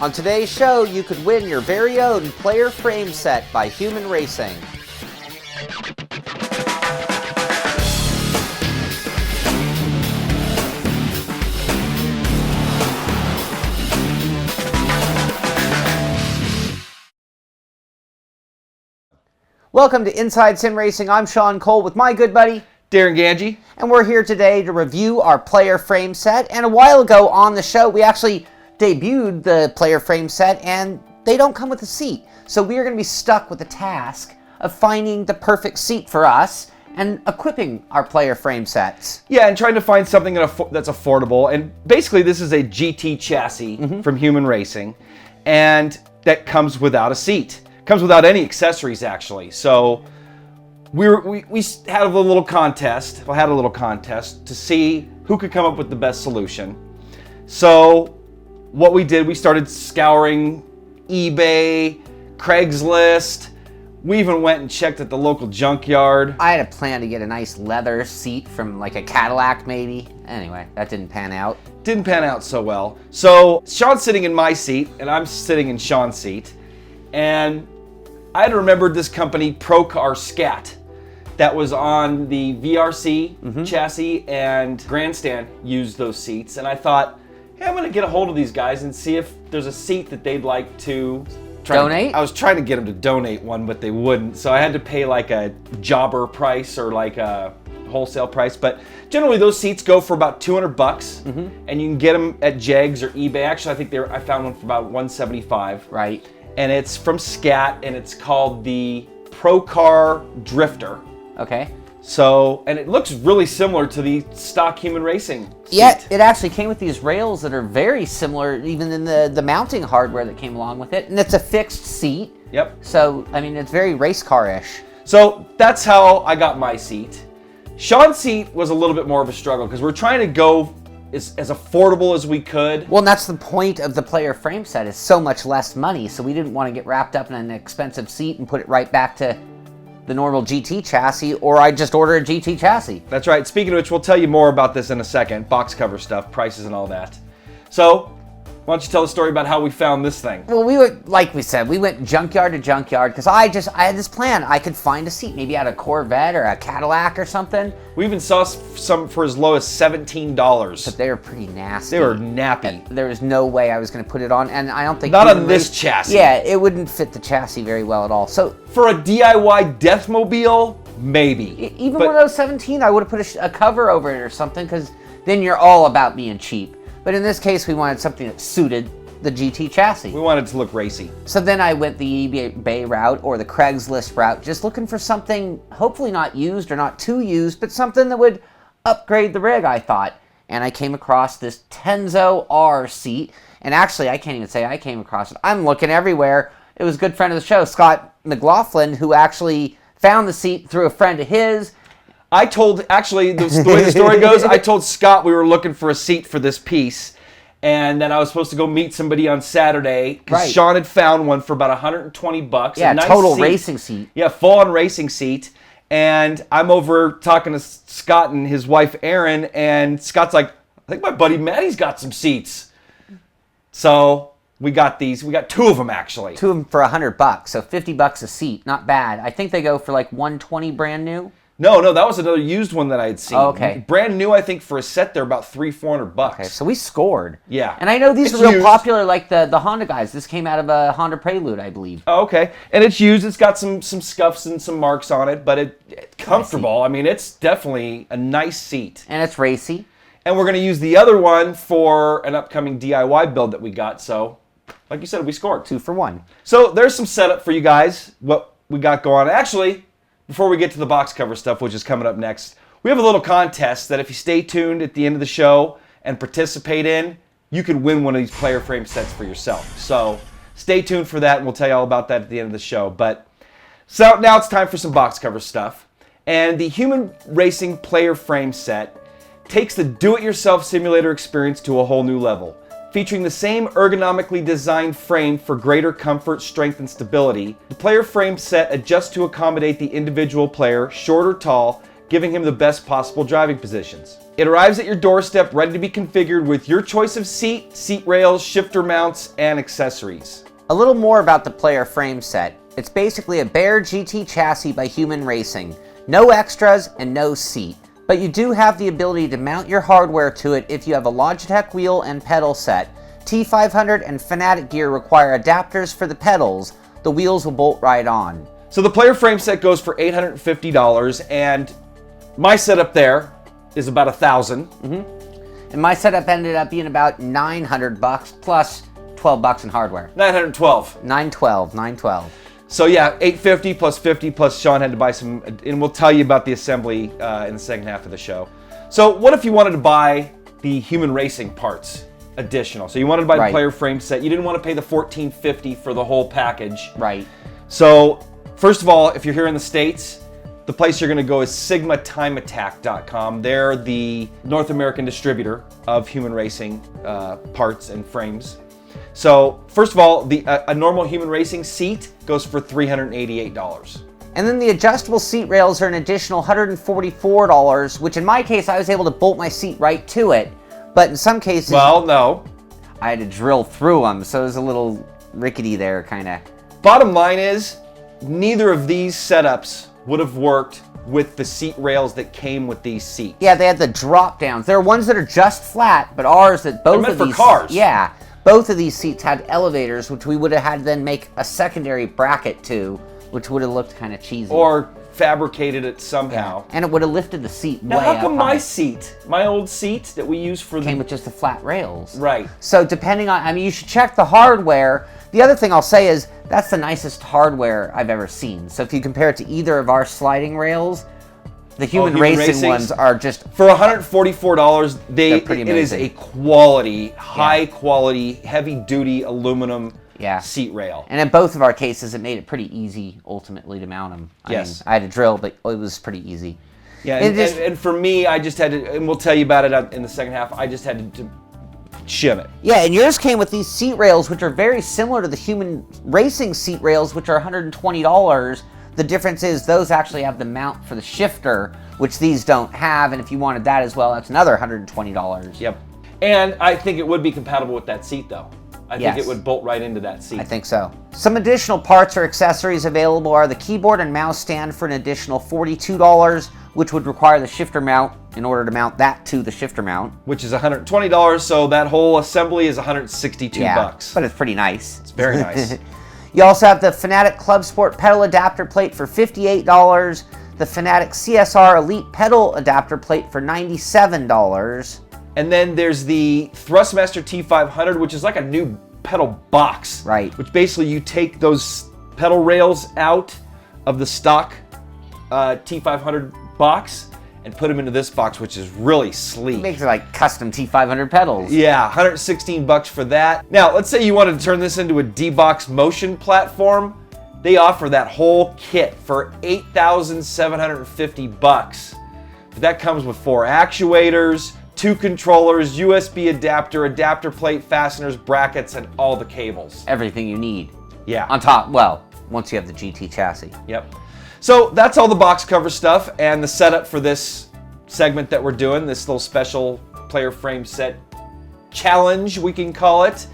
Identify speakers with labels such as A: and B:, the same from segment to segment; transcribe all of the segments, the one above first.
A: On today's show, you could win your very own player frame set by Human Racing. Welcome to Inside Sim Racing. I'm Sean Cole with my good buddy,
B: Darren Ganji.
A: And we're here today to review our player frame set. And a while ago on the show, we actually debuted the player frame set, and they don't come with a seat. So we are going to be stuck with the task of finding the perfect seat for us and equipping our player frame sets.
B: Yeah, and trying to find something that's affordable. And basically, this is a GT chassis from Human Racing, and that comes without a seat. Comes without any accessories, actually. So we had a little contest. I had a little contest to see who could come up with the best solution. So what we did, we started scouring eBay, Craigslist. We even went and checked at the local junkyard.
A: I had a plan to get a nice leather seat from like a Cadillac maybe. Anyway, that didn't pan out.
B: Didn't pan out so well. So Sean's sitting in my seat and I'm sitting in Sean's seat. And I had remembered this company, Procar Scat, that was on the VRC chassis, and Grandstand used those seats. And I thought, hey, I'm going to get a hold of these guys and see if there's a seat that they'd like to
A: donate.
B: I was trying to get them to donate one, but they wouldn't. So I had to pay like a jobber price or like a wholesale price. But generally those seats go for about $200, and you can get them at Jegs or eBay. Actually, I think I found one for about $175.
A: Right.
B: And it's from Scat, and it's called the Procar Drifter.
A: Okay.
B: So, and it looks really similar to the stock Human Racing seat.
A: Yeah, it actually came with these rails that are very similar, even in the mounting hardware that came along with it. And it's a fixed seat.
B: Yep.
A: So, I mean, it's very race car-ish.
B: So that's how I got my seat. Sean's seat was a little bit more of a struggle because we're trying to go as affordable as we could.
A: Well, and that's the point of the player frame set, is so much less money, so we didn't want to get wrapped up in an expensive seat and put it right back to the normal GT chassis, or I just order a GT chassis.
B: That's right. Speaking of which, we'll tell you more about this in a second. Box cover stuff, prices and all that. So, why don't you tell the story about how we found this thing?
A: Well, we were, like we said, we went junkyard to junkyard because I had this plan. I could find a seat, maybe at a Corvette or a Cadillac or something. We
B: even saw some for as low as $17.
A: But they were pretty nasty.
B: They were nappy.
A: And there was no way I was going to put it on, and I don't think...
B: Not on this chassis.
A: Yeah, it wouldn't fit the chassis very well at all. So
B: for a DIY Deathmobile, maybe.
A: Even when I was 17, I would have put a cover over it or something, because then you're all about being cheap. But in this case, we wanted something that suited the GT chassis.
B: We wanted it to look racy.
A: So then I went the eBay route or the Craigslist route, just looking for something hopefully not used or not too used, but something that would upgrade the rig, I thought. And I came across this Tenzo R seat. And actually, I can't even say I came across it. I'm looking everywhere. It was a good friend of the show, Scott McLaughlin, who actually found the seat through a friend of his.
B: Actually, the way the story goes, I told Scott we were looking for a seat for this piece, and that I was supposed to go meet somebody on Saturday, because Sean had found one for about $120.
A: Yeah,
B: a nice
A: total
B: seat.
A: Racing seat.
B: Yeah, full-on racing seat. And I'm over talking to Scott and his wife, Erin, and Scott's like, I think my buddy Matty's got some seats. So we got these. We got two of them, actually.
A: Two of them for $100, so $50 a seat. Not bad. I think they go for like $120 brand new.
B: No, that was another used one that I had seen.
A: Oh, okay.
B: Brand new, I think, for a set, they're about $300-400.
A: Okay, so we scored.
B: Yeah.
A: And I know these are real popular, like the Honda guys. This came out of a Honda Prelude, I believe.
B: Oh, okay. And it's used. It's got some scuffs and some marks on it, but it's comfortable. I mean, it's definitely a nice seat.
A: And it's racy.
B: And we're going to use the other one for an upcoming DIY build that we got. So, like you said, we scored.
A: 2 for 1.
B: So there's some setup for you guys, what we got going on. Actually, before we get to the box cover stuff, which is coming up next, we have a little contest that if you stay tuned at the end of the show and participate in, you could win one of these player frame sets for yourself. So stay tuned for that, and we'll tell you all about that at the end of the show. But so now it's time for some box cover stuff. And the Human Racing player frame set takes the do-it-yourself simulator experience to a whole new level. Featuring the same ergonomically designed frame for greater comfort, strength, and stability, the player frame set adjusts to accommodate the individual player, short or tall, giving him the best possible driving positions. It arrives at your doorstep ready to be configured with your choice of seat rails, shifter mounts, and accessories.
A: A little more about the player frame set. It's basically a bare GT chassis by Human Racing. No extras and no seat. But you do have the ability to mount your hardware to it if you have a Logitech wheel and pedal set. T500 and Fanatic gear require adapters for the pedals. The wheels will bolt right on.
B: So the player frame set goes for $850, and my setup there is about $1,000.
A: And my setup ended up being about $900 plus $12 in hardware.
B: $912.
A: $912.
B: So yeah, $850 plus $50 plus Sean had to buy some, and we'll tell you about the assembly in the second half of the show. So what if you wanted to buy the Human Racing parts additional? So you wanted to buy the player frame set. You didn't want to pay the $1,450 for the whole package.
A: Right.
B: So first of all, if you're here in the States, the place you're going to go is SigmaTimeAttack.com. They're the North American distributor of Human Racing parts and frames. So first of all, a normal Human Racing seat goes for $388.
A: And then the adjustable seat rails are an additional $144, which in my case, I was able to bolt my seat right to it. But in some cases,
B: well, no.
A: I had to drill through them, so it was a little rickety there, kind of.
B: Bottom line is, neither of these setups would have worked with the seat rails that came with these seats.
A: Yeah, they had the drop downs. There are ones that are just flat, but ours that both of these...
B: for cars.
A: Yeah. Both of these seats had elevators, which we would have had to then make a secondary bracket to, which would have looked kind of cheesy.
B: Or fabricated it somehow.
A: Yeah. And it would have lifted the seat
B: now,
A: way
B: how come
A: up high.
B: my seat, my old seat that we use for
A: came with just the flat rails.
B: Right.
A: So depending on, I mean, you should check the hardware. The other thing I'll say is that's the nicest hardware I've ever seen. So if you compare it to either of our sliding rails, the Human Racing ones are just...
B: For $144, it is a quality, high quality, heavy duty aluminum seat rail.
A: And in both of our cases, it made it pretty easy ultimately to mount them. I mean, I had to drill, but it was pretty easy.
B: Yeah, and for me, I just had to, and we'll tell you about it in the second half, I just had to shim it.
A: Yeah, and yours came with these seat rails, which are very similar to the Human Racing seat rails, which are $120. The difference is those actually have the mount for the shifter, which these don't have, and if you wanted that as well, that's another $120.
B: Yep. And I think it would be compatible with that seat, though. I think it would bolt right into that seat.
A: I think so. Some additional parts or accessories available are the keyboard and mouse stand for an additional $42, which would require the shifter mount in order to mount that to the shifter mount.
B: Which is $120, so that whole assembly is $162.
A: But it's pretty nice.
B: It's very nice.
A: You also have the Fanatic Club Sport pedal adapter plate for $58, the Fanatic CSR Elite pedal adapter plate for $97.
B: And then there's the Thrustmaster T500, which is like a new pedal box.
A: Right.
B: Which basically you take those pedal rails out of the stock T500 box and put them into this box, which is really sleek.
A: It makes it like custom T500 pedals.
B: Yeah, $116 for that. Now, let's say you wanted to turn this into a D-Box motion platform. They offer that whole kit for $8,750. But that comes with 4 actuators, 2 controllers, USB adapter, adapter plate, fasteners, brackets, and all the cables.
A: Everything you need.
B: Yeah.
A: On top, well, once you have the GT chassis.
B: Yep. So that's all the box cover stuff and the setup for this segment that we're doing, this little special player frame set challenge, we can call it.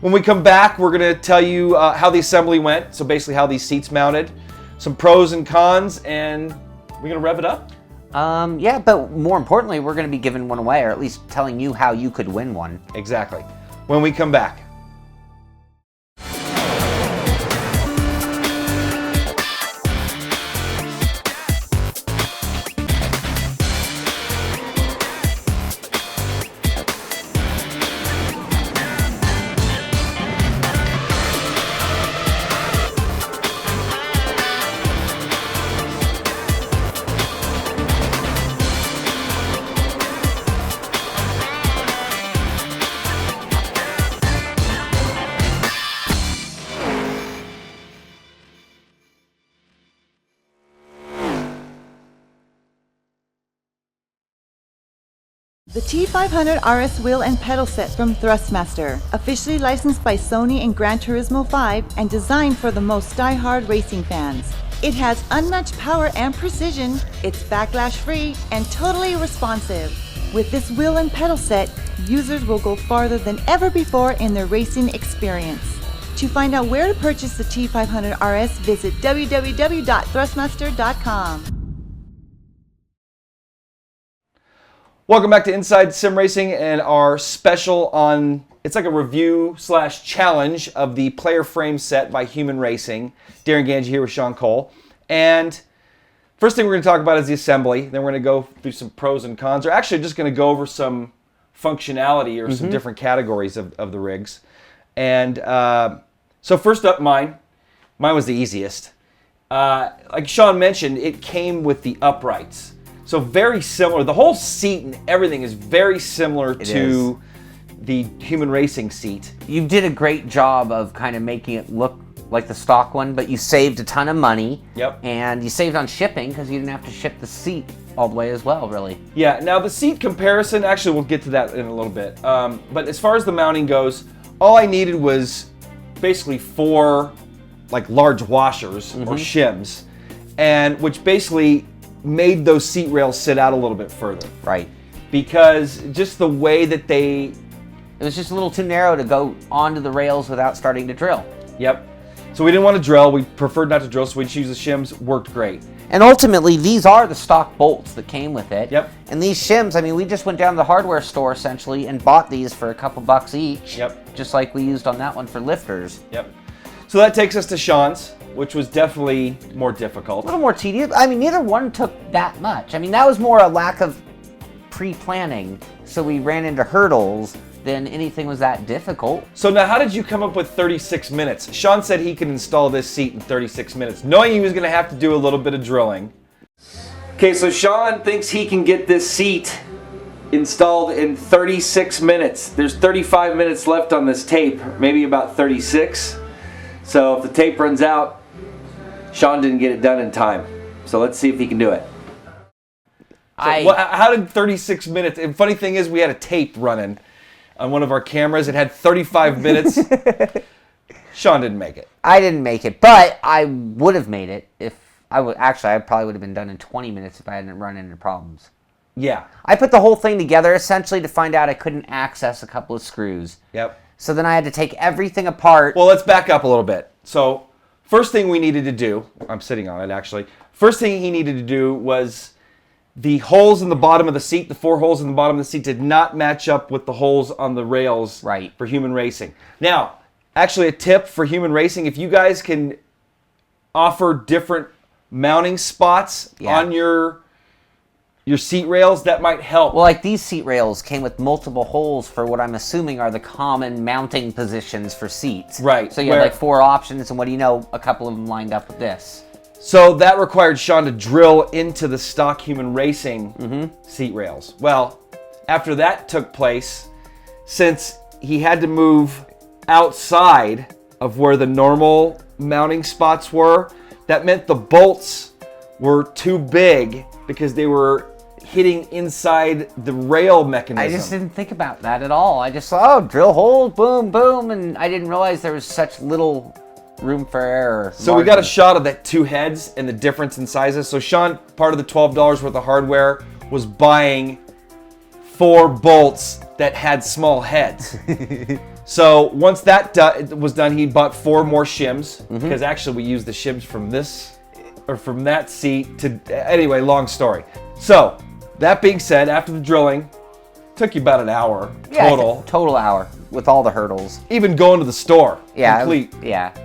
B: When we come back, we're going to tell you how the assembly went, so basically how these seats mounted, some pros and cons, and we're going to rev it up?
A: Yeah, but more importantly, we're going to be giving one away, or at least telling you how you could win one.
B: Exactly. When we come back.
C: The T500 RS wheel and pedal set from Thrustmaster, officially licensed by Sony in Gran Turismo 5 and designed for the most die-hard racing fans. It has unmatched power and precision, it's backlash free, and totally responsive. With this wheel and pedal set, users will go farther than ever before in their racing experience. To find out where to purchase the T500 RS, visit www.thrustmaster.com.
B: Welcome back to Inside Sim Racing and our special on, it's like a review / challenge of the player frame set by Human Racing. Darren Ganji here with Sean Cole. And first thing we're going to talk about is the assembly. Then we're going to go through some pros and cons. Or actually just going to go over some functionality or some different categories of the rigs. And so first up, mine. Mine was the easiest. Like Sean mentioned, it came with the uprights. So very similar. The whole seat and everything is very similar to the Human Racing seat.
A: You did a great job of kind of making it look like the stock one, but you saved a ton of money.
B: Yep.
A: And you saved on shipping because you didn't have to ship the seat all the way as well, really.
B: Yeah, now the seat comparison, actually we'll get to that in a little bit. But as far as the mounting goes, all I needed was basically 4 like large washers or shims, and which basically made those seat rails sit out a little bit further.
A: Right.
B: Because just the way that
A: it was just a little too narrow to go onto the rails without starting to drill.
B: Yep. So we didn't want to drill. We preferred not to drill, so we'd choose the shims. Worked great.
A: And ultimately, these are the stock bolts that came with it.
B: Yep.
A: And these shims, I mean, we just went down to the hardware store essentially and bought these for a couple bucks each.
B: Yep.
A: Just like we used on that one for lifters.
B: Yep. So that takes us to Sean's, which was definitely more difficult.
A: A little more tedious. I mean, neither one took that much. I mean, that was more a lack of pre-planning. So we ran into hurdles than anything was that difficult.
B: So now how did you come up with 36 minutes? Sean said he could install this seat in 36 minutes, knowing he was going to have to do a little bit of drilling. Okay, so Sean thinks he can get this seat installed in 36 minutes. There's 35 minutes left on this tape, maybe about 36. So if the tape runs out, Sean didn't get it done in time. So let's see if he can do it. So, how did 36 minutes, and funny thing is we had a tape running on one of our cameras. It had 35 minutes. Sean didn't make it.
A: I didn't make it, but I would have made it if I would. Actually, I probably would have been done in 20 minutes if I hadn't run into problems.
B: Yeah.
A: I put the whole thing together essentially to find out I couldn't access a couple of screws.
B: Yep.
A: So then I had to take everything apart.
B: Well, let's back up a little bit. So first thing we needed to do, I'm sitting on it actually. First thing he needed to do was the holes in the bottom of the seat, the 4 holes in the bottom of the seat did not match up with the holes on the rails for Human Racing. Now, actually a tip for Human Racing, if you guys can offer different mounting spots on your seat rails, that might help.
A: Well, like these seat rails came with multiple holes for what I'm assuming are the common mounting positions for seats.
B: Right.
A: So you had like 4 options, and what do you know, a couple of them lined up with this.
B: So that required Sean to drill into the stock Human Racing seat rails. Well, after that took place, since he had to move outside of where the normal mounting spots were, that meant the bolts were too big because they were hitting inside the rail mechanism.
A: I just didn't think about that at all. I just saw, oh, drill holes, boom, boom, and I didn't realize there was such little room for error.
B: So we got a shot of that 2 heads and the difference in sizes. So Sean, part of the $12 worth of hardware, was buying 4 bolts that had small heads. So once that was done, he bought 4 more shims, because actually we used the shims from this, or from that seat to, anyway, long story. So that being said, after the drilling, took you about an hour total.
A: Total hour with all the hurdles.
B: Even going to the store. Complete.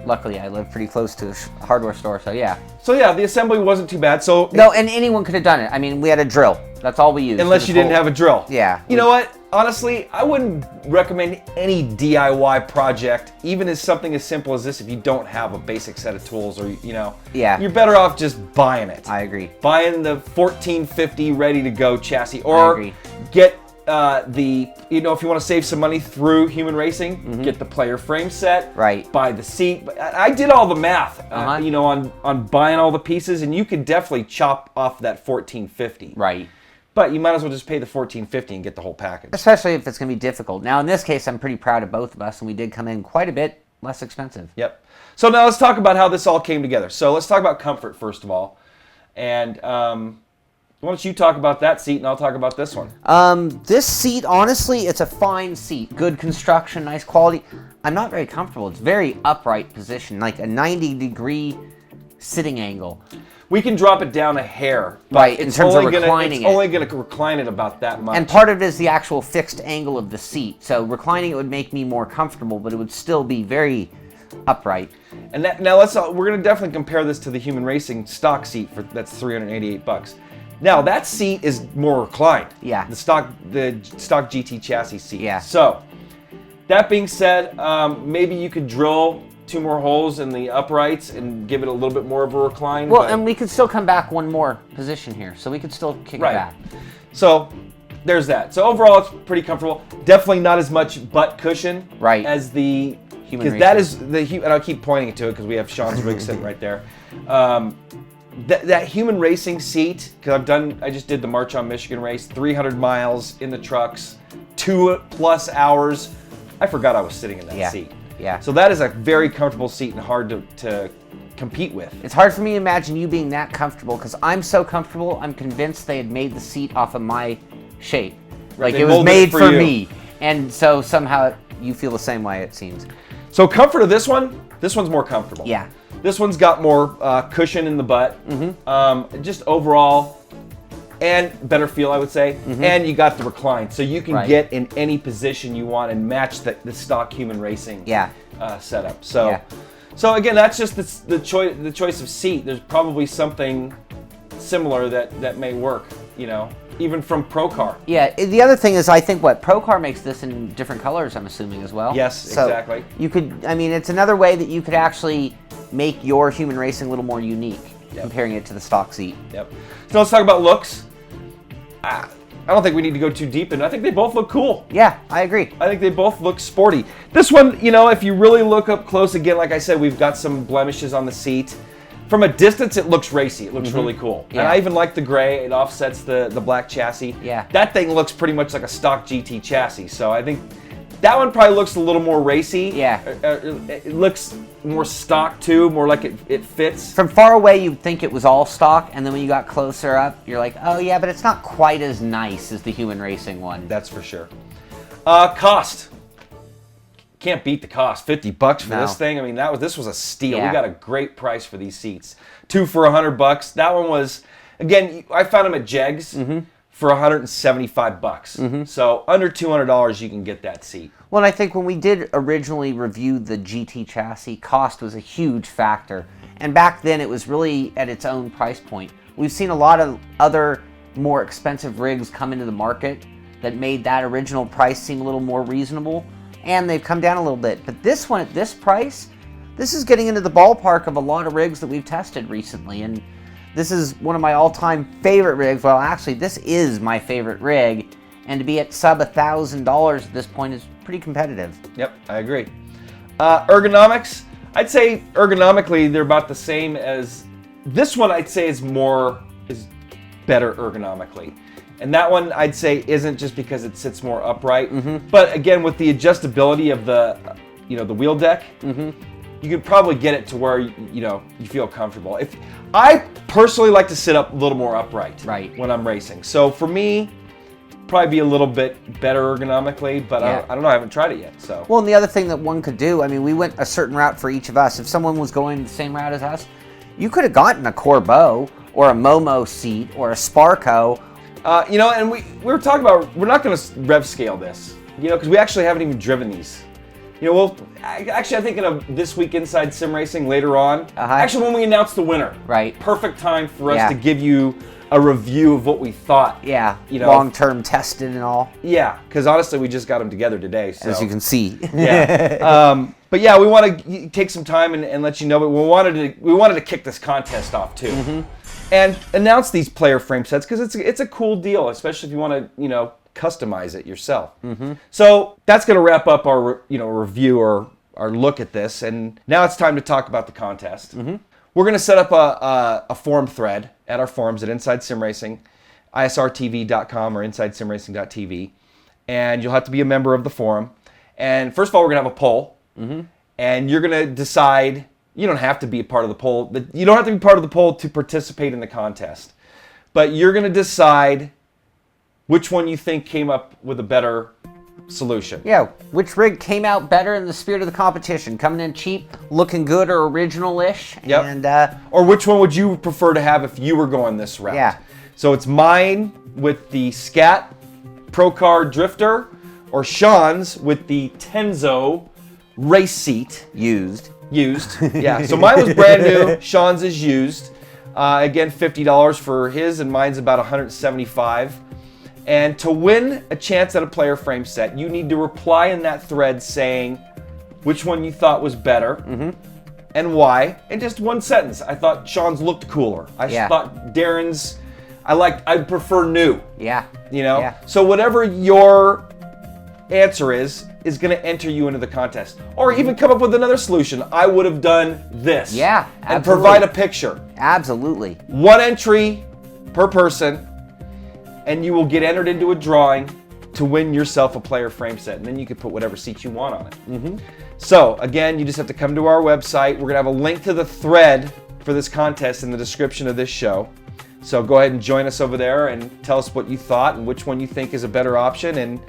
A: Luckily I live pretty close to a hardware store, so yeah.
B: So yeah, the assembly wasn't too bad. So
A: no, and anyone could have done it. I mean, we had a drill. That's all we used.
B: Unless you didn't have a drill.
A: Yeah.
B: You know what? Honestly, I wouldn't recommend any DIY project, even as something as simple as this, if you don't have a basic set of tools, or you're better off just buying it.
A: I agree.
B: Buying the 1450 ready to go chassis, or get if you want to save some money through Human Racing, get the player frame set, buy the seat. I did all the math, on buying all the pieces, and you could definitely chop off that 1450.
A: Right.
B: But you might as well just pay the $14.50 and get the whole package.
A: Especially if it's going to be difficult. Now, in this case, I'm pretty proud of both of us, and we did come in quite a bit less expensive.
B: Yep. So now let's talk about how this all came together. So let's talk about comfort first of all. And why don't you talk about that seat and I'll talk about this one.
A: This seat, honestly, it's a fine seat. Good construction, nice quality. I'm not very comfortable. It's very upright position, like a 90-degree sitting angle.
B: We can drop it down a hair.
A: Right, in terms of reclining it.
B: It's only going to recline it about that much.
A: And part of it is the actual fixed angle of the seat. So reclining it would make me more comfortable, but it would still be very upright.
B: And now we're going to definitely compare this to the Human Racing stock seat that's $388. Now that seat is more reclined.
A: Yeah.
B: The stock GT chassis seat.
A: Yeah.
B: So that being said, maybe you could drill 2 more holes in the uprights and give it a little bit more of a recline.
A: Well, and we could still come back one more position here, so we could still kick it back.
B: So there's that. So overall, it's pretty comfortable. Definitely not as much butt cushion as the
A: Human Racing.
B: That is and I'll keep pointing to it because we have Sean's rig sitting right there. That Human Racing seat, because I just did the March on Michigan race, 300 miles in the trucks, 2+ hours. I forgot I was sitting in that seat.
A: Yeah.
B: So that is a very comfortable seat and hard to compete with.
A: It's hard for me to imagine you being that comfortable because I'm so comfortable, I'm convinced they had made the seat off of my shape.
B: Right,
A: Like it was made for me. And so somehow you feel the same way, it seems.
B: So comfort of this one's more comfortable.
A: Yeah.
B: This one's got more cushion in the butt. Just overall, and better feel, I would say. And you got the recline, so you can get in any position you want and match the stock Human Racing setup. So again, that's just the choice of seat. There's probably something similar that may work, even from Procar.
A: Yeah, the other thing is I think Procar makes this in different colors, I'm assuming, as well.
B: Yes,
A: so
B: exactly.
A: You could, it's another way that you could actually make your Human Racing a little more unique, comparing it to the stock seat.
B: Yep. So let's talk about looks. I don't think we need to go too deep in. I think they both look cool.
A: Yeah, I agree.
B: I think they both look sporty. This one, if you really look up close, again, like I said, we've got some blemishes on the seat. From a distance, it looks racy. It looks really cool.
A: Yeah.
B: And I even like the gray. It offsets the black chassis.
A: Yeah.
B: That thing looks pretty much like a stock GT chassis. So I think that one probably looks a little more racy.
A: Yeah.
B: It looks more stock too, more like it fits.
A: From far away, you'd think it was all stock, and then when you got closer up, you're like, oh yeah, but it's not quite as nice as the Human Racing one.
B: That's for sure. Cost. Can't beat the cost. $50 for this thing. This was a steal.
A: Yeah.
B: We got a great price for these seats. 2 for $100. That one was, again, I found them at Jegs for $175. So under $200, you can get that seat.
A: Well, and I think when we did originally review the GT chassis, cost was a huge factor. And back then, it was really at its own price point. We've seen a lot of other more expensive rigs come into the market that made that original price seem a little more reasonable. And they've come down a little bit. But this one, at this price, this is getting into the ballpark of a lot of rigs that we've tested recently. And this is one of my all-time favorite rigs. Well, actually, this is my favorite rig. And to be at sub $1,000 at this point is pretty competitive.
B: Yep, I agree. Ergonomics, I'd say ergonomically they're about the same as this one. I'd say is better ergonomically. And that one, I'd say, isn't just because it sits more upright. But again, with the adjustability of the wheel deck, you could probably get it to where you feel comfortable. If I personally like to sit up a little more upright when I'm racing. So for me, probably be a little bit better ergonomically, but I don't know. I haven't tried it yet. So
A: well, and the other thing that one could do, we went a certain route for each of us. If someone was going the same route as us, you could have gotten a Corbeau or a Momo seat or a Sparco.
B: And we were talking about, we're not going to rev scale this, because we actually haven't even driven these. I think of this week Inside Sim Racing later on. Actually, when we announce the winner.
A: Right.
B: Perfect time for us to give you a review of what we thought.
A: Yeah. Long-term tested and all.
B: Yeah, because honestly, we just got them together today. So.
A: As you can see.
B: Yeah. But yeah, we want to take some time and let you know. But we wanted to kick this contest off too. And announce these player frame sets because it's a cool deal, especially if you want to customize it yourself. So that's going to wrap up our review or our look at this, and now it's time to talk about the contest. We're going to set up a forum thread at our forums at Inside Sim Racing, isrtv.com or InsideSimRacing.tv, and you'll have to be a member of the forum. And first of all, we're going to have a poll, and you're gonna decide. You don't have to be a part of the poll. You don't have to be part of the poll to participate in the contest, but you're gonna decide which one you think came up with a better solution.
A: Yeah, which rig came out better in the spirit of the competition? Coming in cheap, looking good or original-ish?
B: Yep.
A: And,
B: or which one would you prefer to have if you were going this route?
A: Yeah.
B: So it's mine with the Scat Procar Drifter, or Sean's with the Tenzo race seat.
A: used.
B: Yeah, so mine was brand new. Sean's is used. Again, $50 for his, and mine's about $175. And to win a chance at a player frame set, you need to reply in that thread saying which one you thought was better and why. In just one sentence. I thought Sean's looked cooler. I thought Darren's, I prefer new.
A: Yeah.
B: You know?
A: Yeah.
B: So whatever your answer is going to enter you into the contest. Or even come up with another solution. I would have done this.
A: Yeah,
B: And
A: absolutely.
B: provide a picture.
A: Absolutely.
B: One entry per person, and you will get entered into a drawing to win yourself a player frame set. And then you can put whatever seat you want on it. So, again, you just have to come to our website. We're going to have a link to the thread for this contest in the description of this show. So go ahead and join us over there and tell us what you thought and which one you think is a better option. And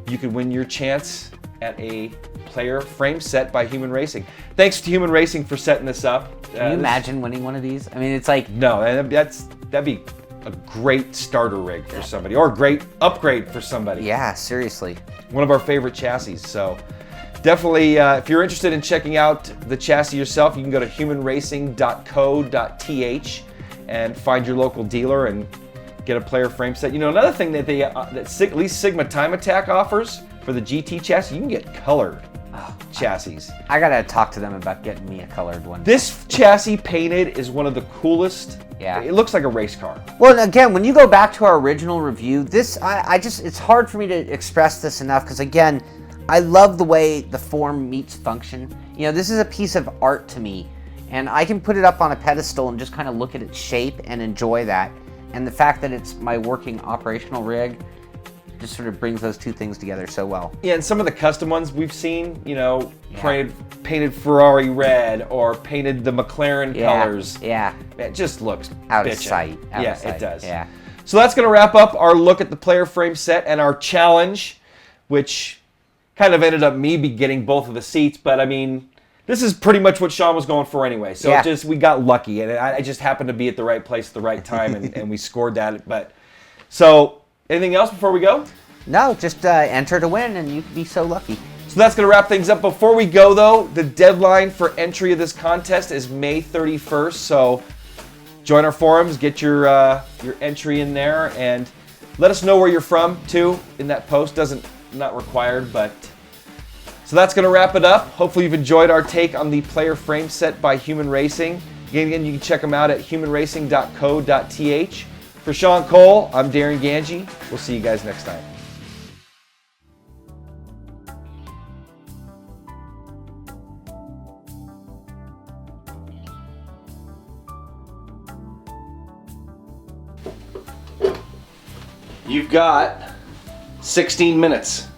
B: you could win your chance at a player frame set by Human Racing. Thanks to Human Racing for setting this up.
A: Can you imagine winning one of these? I mean, it's like...
B: No, that'd be a great starter rig for somebody, or a great upgrade for somebody.
A: Yeah, seriously.
B: One of our favorite chassis. So definitely, if you're interested in checking out the chassis yourself, you can go to humanracing.co.th and find your local dealer and get a player frame set. You know, another thing that at least Sigma Time Attack offers for the GT chassis, you can get colored chassis.
A: I gotta talk to them about getting me a colored one.
B: This chassis painted is one of the coolest.
A: Yeah.
B: It looks like a race car.
A: Well, and again, when you go back to our original review, it's hard for me to express this enough because, again, I love the way the form meets function. You know, this is a piece of art to me, and I can put it up on a pedestal and just kind of look at its shape and enjoy that. And the fact that it's my working operational rig just sort of brings those two things together so well.
B: Yeah, and some of the custom ones we've seen, you know, painted Ferrari red or painted the McLaren colors.
A: Yeah.
B: It just looks
A: Out
B: bitchin'.
A: of sight.
B: It does.
A: Yeah.
B: So that's going to wrap up our look at the player frame set and our challenge, which kind of ended up me getting both of the seats. But I mean, this is pretty much what Sean was going for anyway. So we got lucky, and I just happened to be at the right place at the right time, and we scored that. But so. Anything else before we go?
A: No, just enter to win, and you'd be so lucky.
B: So that's going to wrap things up. Before we go, though, the deadline for entry of this contest is May 31st. So join our forums, get your entry in there, and let us know where you're from, too, in that post. Not required, but... So that's going to wrap it up. Hopefully you've enjoyed our take on the player frame set by Human Racing. Again, you can check them out at humanracing.co.th. For Sean Cole, I'm Darren Ganji. We'll see you guys next time. You've got 16 minutes.